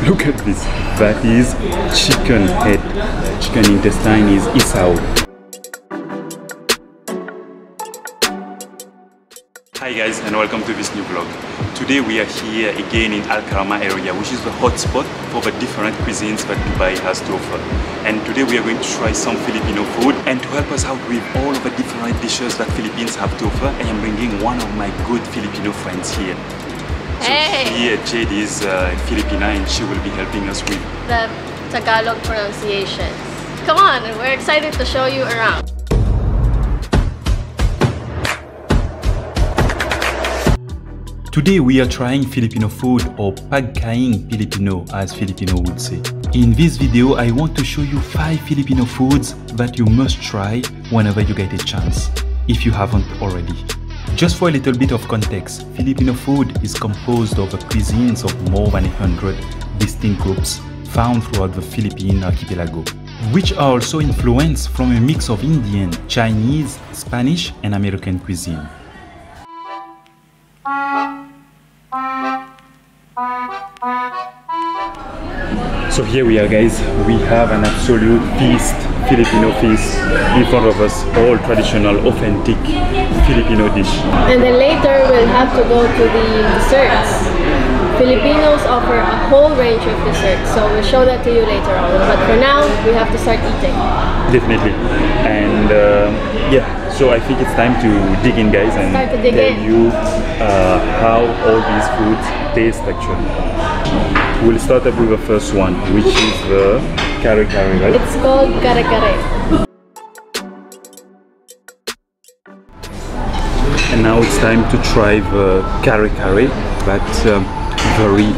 Look at this. That is chicken head. Chicken intestine is isao. Hi guys, and welcome to this new vlog. Today we are here again in Al Karama area, which is the hotspot for the different cuisines that Dubai has to offer. And today we are going to try some Filipino food, and to help us out with all of the different dishes that Philippines have to offer, I am bringing one of my good Filipino friends here. So here Jade is Filipina, and she will be helping us with the Tagalog pronunciations. Come on, we're excited to show you around. Today we are trying Filipino food, or Pagkaing Pilipino as Filipino would say. In this video I want to show you 5 Filipino foods that you must try whenever you get a chance, if you haven't already. Just for a little bit of context, Filipino food is composed of the cuisines of more than 100 distinct groups found throughout the Philippine archipelago, which are also influenced from a mix of Indian, Chinese, Spanish and American cuisine. So here we are guys, we have an absolute feast, Filipino feast in front of us, all traditional, authentic Filipino dish. And then later we'll have to go to the desserts. Filipinos offer a whole range of desserts, so we'll show that to you later on. But for now, we have to start eating. Definitely. And yeah, so I think it's time to dig in guys and tell you how all these foods taste actually. We'll start up with the first one, which is the Kare Kare, right? It's called Kare Kare. And now it's time to try the Kare Kare, that's very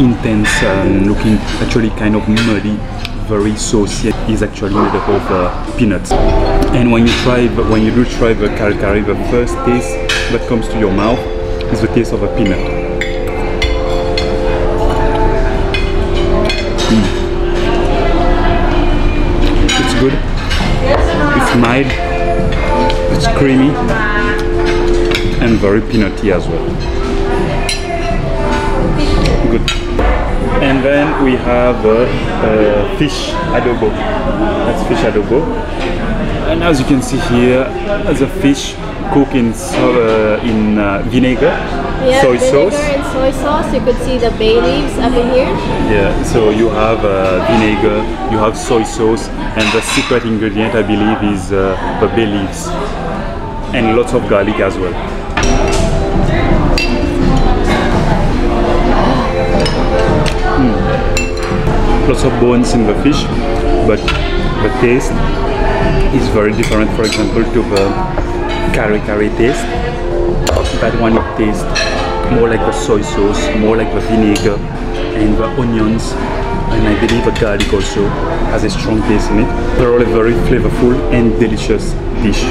intense and looking actually kind of muddy, very saucy. It is actually made up of peanuts. And when you do try the Kare Kare, the first taste that comes to your mouth is the taste of a peanut. It's good, it's mild, it's creamy and very peanutty as well. Good. And then we have fish adobo. That's fish adobo. And as you can see here, the fish cooked in vinegar, soy sauce. And soy sauce. You could see the bay leaves up in here. Yeah, so you have vinegar, you have soy sauce, and the secret ingredient I believe is the bay leaves. And lots of garlic as well. Lots of bones in the fish, but the taste is very different, for example, to the Kare Kare taste. That one it tastes more like the soy sauce, more like the vinegar and the onions, and I believe the garlic also has a strong taste in it. They're all a very flavorful and delicious dish.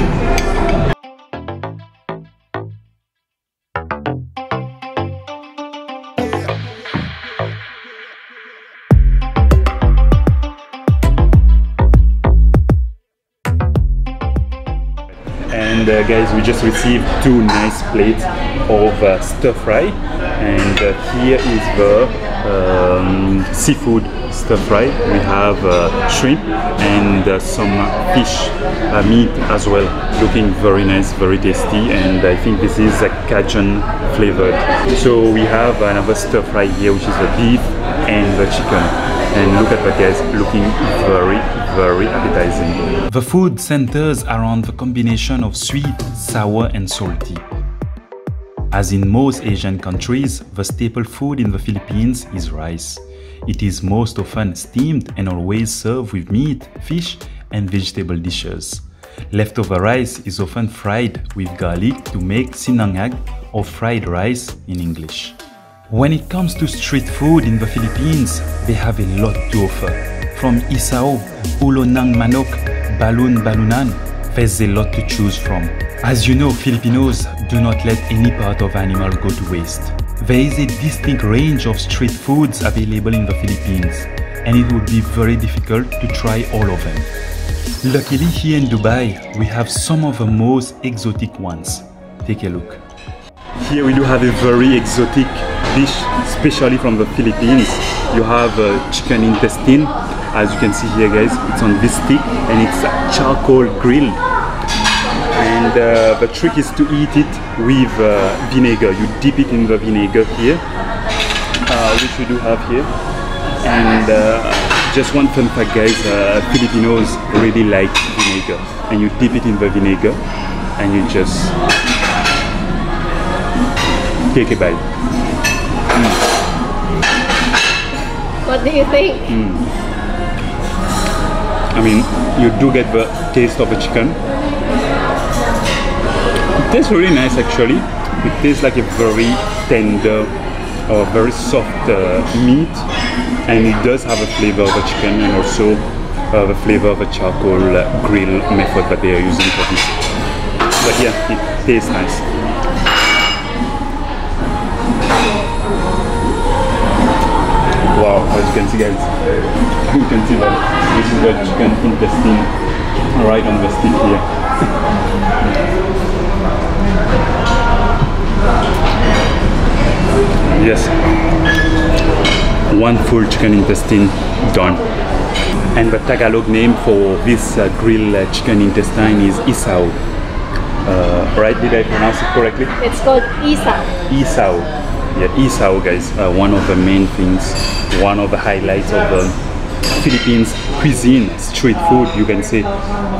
And guys, we just received 2 nice plates of stir fry, and here is the seafood stir fry. We have shrimp and some fish meat as well, looking very nice, very tasty, and I think this is a Cajun flavored. So we have another stir fry here, which is the beef and the chicken, and look at that guys, looking very appetizing. The food centers around the combination of sweet, sour and salty. As in most Asian countries, the staple food in the Philippines is rice. It is most often steamed and always served with meat, fish and vegetable dishes. Leftover rice is often fried with garlic to make sinangag, or fried rice in English. When it comes to street food in the Philippines, they have a lot to offer. From isao, ulo ng manok, balun-balunan, there's a lot to choose from. As you know, Filipinos do not let any part of animal go to waste. There is a distinct range of street foods available in the Philippines, and it would be very difficult to try all of them. Luckily here in Dubai, we have some of the most exotic ones. Take a look. Here we do have a very exotic dish, especially from the Philippines. you have chicken intestine. As you can see here, guys, it's on this stick and it's charcoal grilled. And the trick is to eat it with vinegar. You dip it in the vinegar here, which we do have here. And just one fun fact, guys, Filipinos really like vinegar. And you dip it in the vinegar and you just take a bite. What do you think? I mean, you do get the taste of the chicken. It tastes really nice, actually. It tastes like a very tender or very soft meat, and it does have a flavor of a chicken and also the flavor of a charcoal grill method that they are using for this. But yeah, it tastes nice. Wow, as you can see, guys, you can see that this is the chicken intestine right on the stick here. Yes, one full chicken intestine done. And the Tagalog name for this grilled chicken intestine is isaw. Right? Did I pronounce it correctly? It's called isaw. Isaw. Yeah, isaw, guys. One of the main things, one of the highlights of the Philippines cuisine, street food, you can say,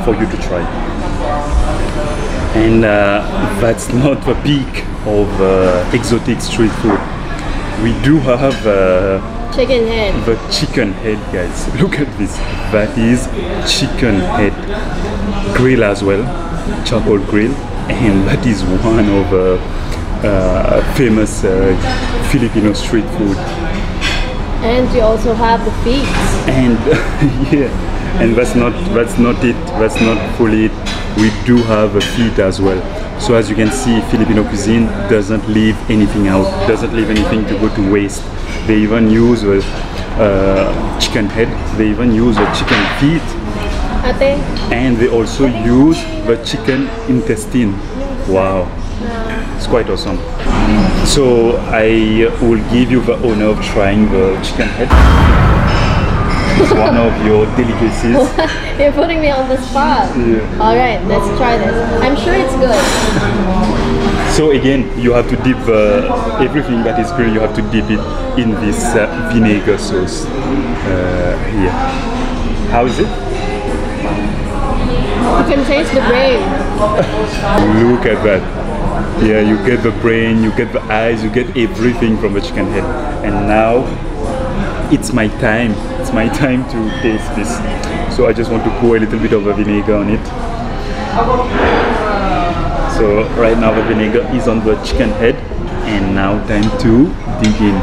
for you to try. And that's not the peak of exotic street food. We do have chicken head. The chicken head, guys. Look at this. That is chicken head. Grill as well, charcoal grill, and that is one of famous Filipino street food. And you also have the feet. And yeah, and that's not it. That's not fully it. We do have a feet as well. So as you can see, Filipino cuisine doesn't leave anything out. Doesn't leave anything to go to waste. They even use chicken head. They even use chicken feet. Ate. And they also use the chicken intestine. Wow, it's quite awesome. So I will give you the honor of trying the chicken head. It's one of your delicacies. You're putting me on the spot. Yeah. Alright, let's try this. I'm sure it's good. So again, you have to dip everything that is grilled, you have to dip it in this vinegar sauce here. How is it? You can taste the brain. Look at that. Yeah, you get the brain, you get the eyes, you get everything from the chicken head. And now it's my time. It's my time to taste this. So I just want to pour a little bit of the vinegar on it. So right now the vinegar is on the chicken head, and now time to dig in.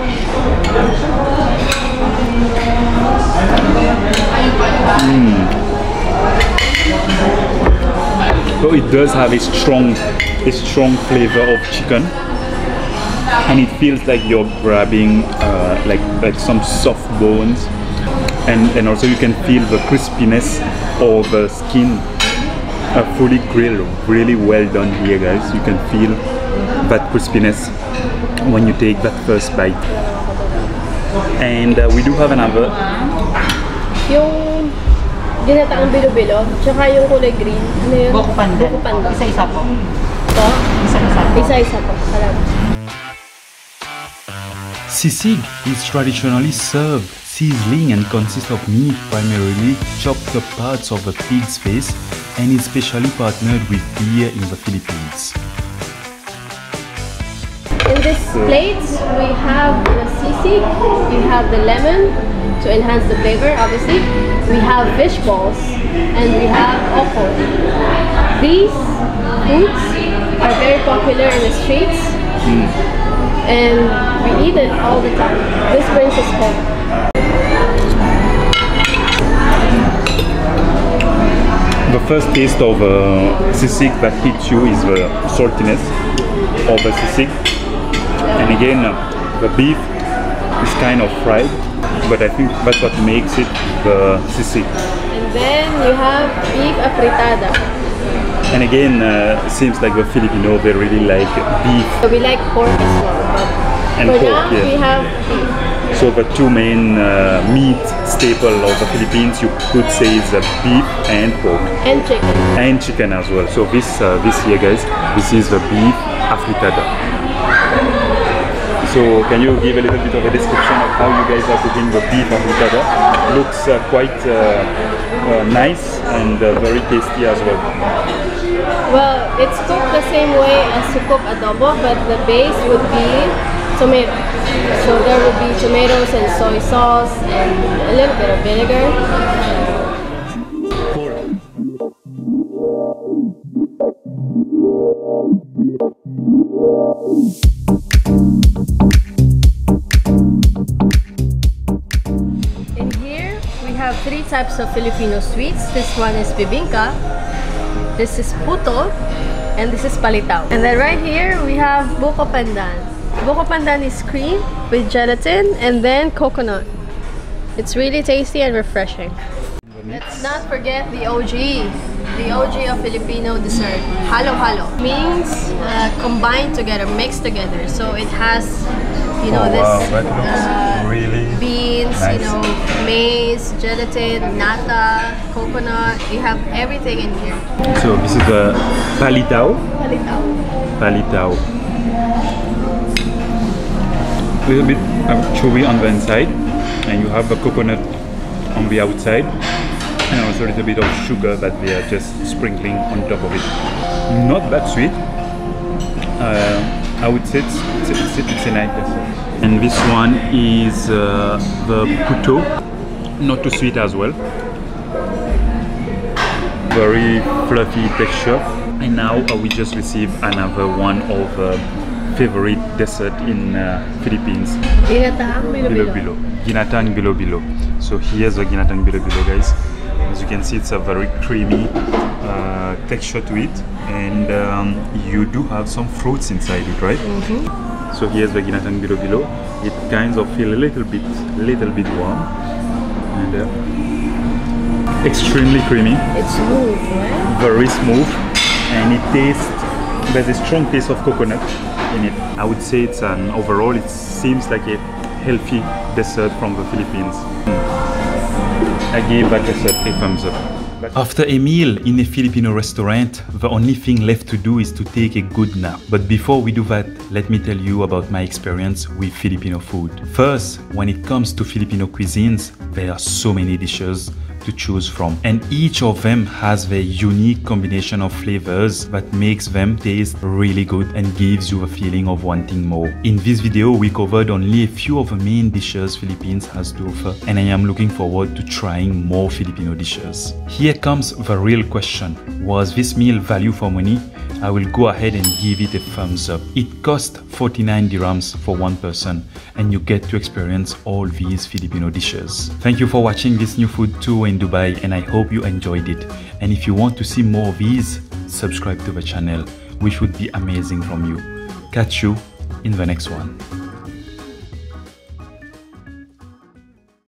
So it does have a strong flavor of chicken, and it feels like you're grabbing like some soft bones, and also you can feel the crispiness of the skin. Fully grilled, really well done here, guys. You can feel that crispiness when you take that first bite. And we do have another. Yung ginataang bilo-bilo, tsaka yung kulay green. Ano yun? Buko pandan. Buko pandan. Isa-isa po. Ito? Isa-isa po. Isa-isa po. Salamat. Sisig is traditionally served sizzling and consists of meat, primarily chopped up parts of the pig's face, and is specially partnered with beer in the Philippines. In this plate, we have the sisig, we have the lemon to enhance the flavor, obviously. We have fish balls, and we have offal. These foods are very popular in the streets, and we eat it all the time. This brings us home. The first taste of sisig that hits you is the saltiness of the sisig. And again, the beef is kind of fried, but I think that's what makes it the sisig. And then you have beef afritada. And again, seems like the Filipino, they really like beef. So we like pork as well, but And for pork, now yeah. we have beef. So the two main meat staple of the Philippines, you could say, is beef and pork. And chicken. And chicken as well. So this here, guys, this is the beef afritada. So can you give a little bit of a description of how you guys are cooking the beef afritada? Looks quite nice and very tasty as well. Well, it's cooked the same way as you cook adobo, but the base would be tomato. So there would be tomatoes and soy sauce and a little bit of vinegar. In here, we have three types of Filipino sweets. This one is bibingka, this is puto, and this is palitaw. And then right here, we have buko pandan. Buko pandan is cream with gelatin and then coconut. It's really tasty and refreshing. Let's not forget the OG of Filipino dessert. Halo halo means combined together, mixed together. So it has, you know, really beans, nice. you know, maize, gelatin, nata, coconut. You have everything in here. So this is the palitaw. Palitaw. Palitaw. A little bit chewy on the inside, and you have the coconut on the outside, and also a little bit of sugar that they are just sprinkling on top of it. Not that sweet. I would say it's a nice dessert. And this one is the puto, not too sweet as well. Very fluffy texture. And now we just received another one of favorite dessert in Philippines. Ginataang bilo-bilo. Ginataang bilo-bilo. So here's the ginataang bilo-bilo, guys. As you can see, it's a very creamy texture to it, and you do have some fruits inside it, right? Mm-hmm. So here's the ginataang bilo-bilo. It kind of feels a little bit warm, and extremely creamy. It's smooth, right? Very smooth, and it tastes. There's a strong taste of coconut in it. I would say it's overall, it seems like a healthy dessert from the Philippines. I gave that dessert a thumbs up. After a meal in a Filipino restaurant, the only thing left to do is to take a good nap. But before we do that, let me tell you about my experience with Filipino food. First, when it comes to Filipino cuisines, there are so many dishes to choose from, and each of them has their unique combination of flavors that makes them taste really good and gives you a feeling of wanting more. In this video, we covered only a few of the main dishes Philippines has to offer, and I am looking forward to trying more Filipino dishes. Here comes the real question: was this meal value for money? I will go ahead and give it a thumbs up. It cost 49 dirhams for one person, and you get to experience all these Filipino dishes. Thank you for watching this new food tour in Dubai, and I hope you enjoyed it. And if you want to see more of these, subscribe to the channel, which would be amazing from you. Catch you in the next one.